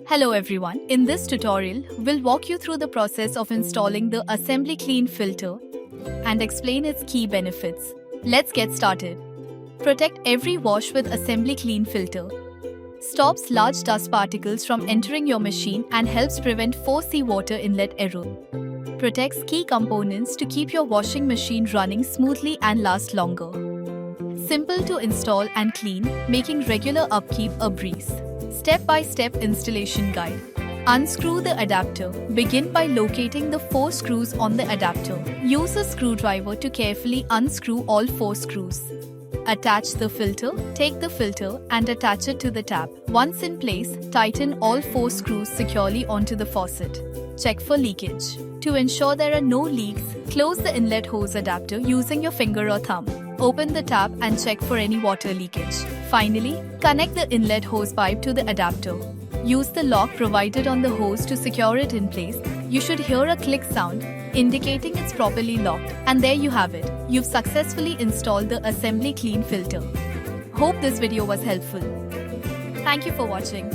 Hello everyone, in this tutorial, we'll walk you through the process of installing the Assembly Clean filter and explain its key benefits. Let's get started. Protect every wash with Assembly Clean filter. Stops large dust particles from entering your machine and helps prevent 4C water inlet error. Protects key components to keep your washing machine running smoothly and last longer. Simple to install and clean, making regular upkeep a breeze. Step-by-step installation guide. Unscrew the adapter. Begin by locating the 4 screws on the adapter. Use a screwdriver to carefully unscrew all 4 screws. Attach the filter. Take the filter and attach it to the tap. Once in place, tighten all 4 screws securely onto the faucet. Check for leakage. To ensure there are no leaks, close the inlet hose adapter using your finger or thumb. Open the tap and check for any water leakage. Finally, connect the inlet hose pipe to the adapter. Use the lock provided on the hose to secure it in place. You should hear a click sound, indicating it's properly locked. And there you have it. You've successfully installed the Assembly Clean filter. Hope this video was helpful. Thank you for watching.